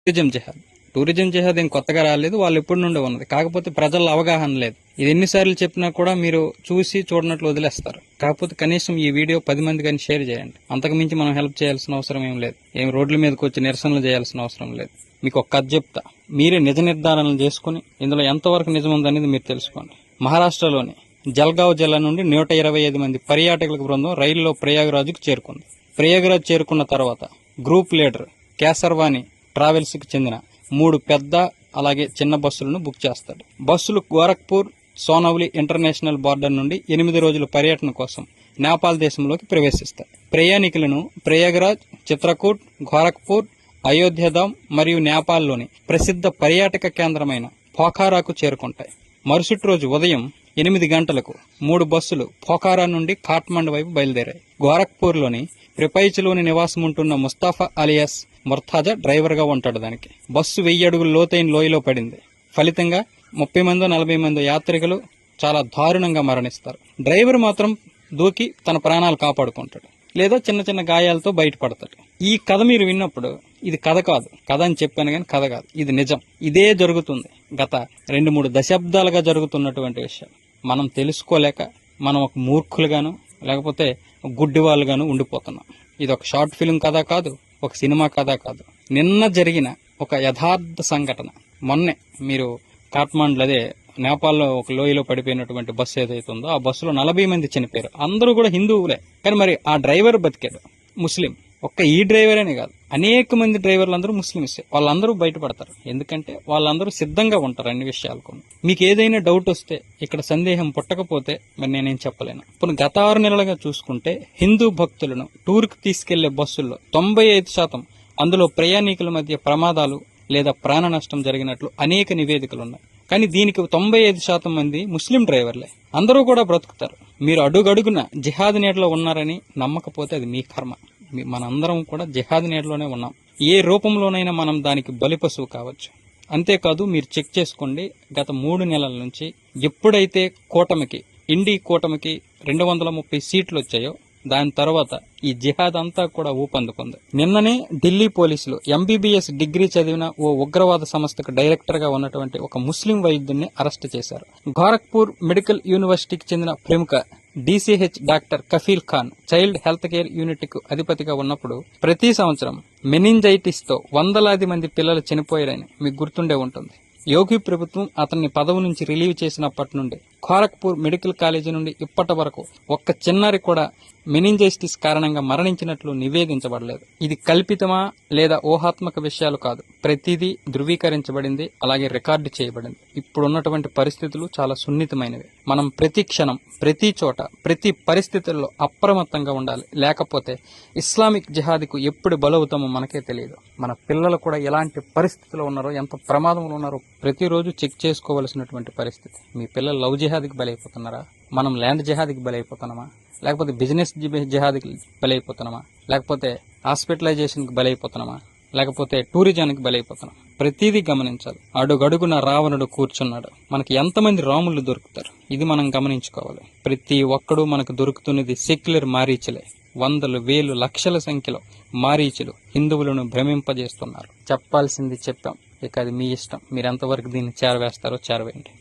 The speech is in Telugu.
టూరిజం జిహాద్. టూరిజం జిహాద్ ఏం కొత్తగా రాలేదు, వాళ్ళు ఎప్పటి నుండి ఉన్నది. కాకపోతే ప్రజల్లో అవగాహన లేదు. ఇది ఎన్నిసార్లు చెప్పినా కూడా మీరు చూసి చూడనట్లు వదిలేస్తారు. కాకపోతే కనీసం ఈ వీడియో 10 మంది కానీ షేర్ చేయండి. అంతకు మించి మనం హెల్ప్ చేయాల్సిన అవసరం ఏం లేదు. ఏం రోడ్ల మీదకి వచ్చి నిరసనలు చేయాల్సిన అవసరం లేదు. మీకు ఒక కథ చెప్తా, మీరే నిజ నిర్ధారణలు చేసుకుని ఇందులో ఎంతవరకు నిజం ఉందనేది మీరు తెలుసుకోండి. మహారాష్ట్రలోని జల్గావ్ జిల్లా నుండి 125 మంది పర్యాటకుల బృందం రైలులో ప్రయాగరాజ్కు చేరుకుంది. ప్రయాగరాజ్ చేరుకున్న తర్వాత గ్రూప్ లీడర్ కేసర్వాణి ట్రావెల్స్ కి చెందిన 3 పెద్ద అలాగే చిన్న బస్సులను బుక్ చేస్తాడు. బస్సులు గోరఖ్పూర్ సోనౌలి ఇంటర్నేషనల్ బార్డర్ నుండి 8 రోజుల పర్యటన కోసం నేపాల్ దేశంలోకి ప్రవేశిస్తాయి. ప్రయాణికులను ప్రయాగరాజ్, చిత్రకూట్, గోరఖ్పూర్, అయోధ్యధామ్ మరియు నేపాల్లోని ప్రసిద్ధ పర్యాటక కేంద్రమైన పోఖారాకు చేరుకుంటాయి. మరుసటి రోజు ఉదయం 8 గంటలకు 3 బస్సులు పోఖారా నుండి కాఠ్మండు వైపు బయలుదేరాయి. గోరఖ్పూర్లోని ప్రిపైచ్లోని నివాసం ఉంటున్న ముస్తాఫా అలియాస్ ముర్తాజా డ్రైవర్ గా ఉంటాడు. దానికి బస్సు 1000 అడుగుల లోతైన లోయలో పడింది. ఫలితంగా 30-40 మంది యాత్రికులు చాలా దారుణంగా మరణిస్తారు. డ్రైవర్ మాత్రం దూకి తన ప్రాణాలు కాపాడుకుంటాడు, లేదా చిన్న చిన్న గాయాలతో బయటపడతాడు. ఈ కథ మీరు విన్నప్పుడు ఇది కథ కాదు, కథ అని చెప్పాను కానీ కథ కాదు, ఇది నిజం. ఇదే జరుగుతుంది. గత 2-3 దశాబ్దాలుగా జరుగుతున్నటువంటి విషయం. మనం తెలుసుకోలేక మనం ఒక మూర్ఖులుగాను లేకపోతే గుడ్డివాళ్ళుగాను ఉండిపోతున్నాం. ఇది ఒక షార్ట్ ఫిల్మ్ కథ కాదు, ఒక సినిమా కథ కాదు. నిన్న జరిగిన ఒక యథార్థ సంఘటన. మొన్నే మీరు కాఠ్మండు, అదే నేపాల్లో ఒక లోయలో పడిపోయినటువంటి బస్సు ఏదైతే ఉందో ఆ బస్సులో 40 మంది చనిపోయారు. అందరూ కూడా హిందువులే. కానీ మరి ఆ డ్రైవర్ బతికాడు, ముస్లిం. ఒక్క ఈ డ్రైవర్ అనే కాదు, అనేక మంది డ్రైవర్లు అందరూ ముస్లింసే. వాళ్ళందరూ బయటపడతారు, ఎందుకంటే వాళ్ళందరూ సిద్ధంగా ఉంటారు అన్ని విషయాలకు. మీకు ఏదైనా డౌట్ వస్తే, ఇక్కడ సందేహం పుట్టకపోతే మరి నేనేం చెప్పలేను. ఇప్పుడు గత 6 నెలలుగా చూసుకుంటే హిందూ భక్తులను టూర్కి తీసుకెళ్లే బస్సుల్లో 95% అందులో ప్రయాణికుల మధ్య ప్రమాదాలు లేదా ప్రాణ నష్టం జరిగినట్లు అనేక నివేదికలు ఉన్నాయి. కానీ దీనికి 95% మంది ముస్లిం డ్రైవర్లే. అందరూ కూడా బ్రతుకుతారు. మీరు అడుగడుగున జిహాద్ నీడలో ఉన్నారని నమ్మకపోతే అది మీ కర్మ. మనందరం కూడా జిహాద్ నీడలోనే ఉన్నాం. ఏ రూపంలోనైనా మనం దానికి బలిపశువు కావచ్చు. అంతేకాదు, మీరు చెక్ చేసుకోండి, గత 3 నెలల నుంచి ఎప్పుడైతే ఇండి కూటమికి 230 సీట్లు వచ్చాయో దాని తర్వాత ఈ జిహాద్ అంతా కూడా ఊపందుకుంది. నిన్ననే ఢిల్లీ పోలీసులు ఎంబీబీఎస్ డిగ్రీ చదివిన ఓ ఉగ్రవాద సంస్థకు డైరెక్టర్ గా ఉన్నటువంటి ఒక ముస్లిం వైద్యుడిని అరెస్ట్ చేశారు. గోరఖ్పూర్ మెడికల్ యూనివర్సిటీకి చెందిన ప్రముఖ DCH doctor Kafeel Khan child health care unit కు అధిపతిగా ఉన్నప్పుడు ప్రతి సంవత్సరం మెనింజైటిస్ తో వందలాది మంది పిల్లలు చనిపోయారని మీకు గుర్తుండే ఉంటుంది. యోగి ప్రభుత్వం అతన్ని పదవి నుంచి రిలీవ్ చేసినప్పటి నుండి గోరఖ్పూర్ మెడికల్ కాలేజీ నుండి ఇప్పటి వరకు ఒక్క చిన్నారి కూడా మెనింజైటిస్ కారణంగా మరణించినట్లు నివేదించబడలేదు. ఇది కల్పితమా లేదా ఊహాత్మక విషయాలు కాదు, ప్రతిదీ ధృవీకరించబడింది, అలాగే రికార్డు చేయబడింది. ఇప్పుడున్నటువంటి పరిస్థితులు చాలా సున్నితమైనవి. మనం ప్రతి క్షణం, ప్రతి చోట, ప్రతి పరిస్థితుల్లో అప్రమత్తంగా ఉండాలి. లేకపోతే ఇస్లామిక్ జిహాద్కు ఎప్పుడు బలవుతామో మనకే తెలియదు. మన పిల్లలు కూడా ఎలాంటి పరిస్థితిలో ఉన్నారో, ఎంత ప్రమాదంలో ఉన్నారో ప్రతిరోజు చెక్ చేసుకోవలసినటువంటి పరిస్థితి. మీ పిల్లలు లవ్ జిహాద్కి బలైపోతున్నారా? మనం ల్యాండ్ జిహాద్కి బలైపోతున్నామా? లేకపోతే బిజినెస్ జిహాద్కి బలైపోతున్నామా? లేకపోతే హాస్పిటలైజేషన్కి బలైపోతున్నామా? లేకపోతే టూరిజానికి బలైపోతున్నామా? ప్రతిదీ గమనించాలి. అడుగడుగున రావణుడు కూర్చున్నాడు. మనకి ఎంతమంది రాములు దొరుకుతారు, ఇది మనం గమనించుకోవాలి. ప్రతి ఒక్కడూ మనకు దొరుకుతున్నది సెక్యులర్ మారీచులే. వందలు, వేలు, లక్షల సంఖ్యలో మారీచులు హిందువులను భ్రమింపజేస్తున్నారు. చెప్పాల్సింది చెప్పాం, ఇక అది మీ ఇష్టం. మీరెంతవరకు దీన్ని చేరవేస్తారో చేరవేయండి.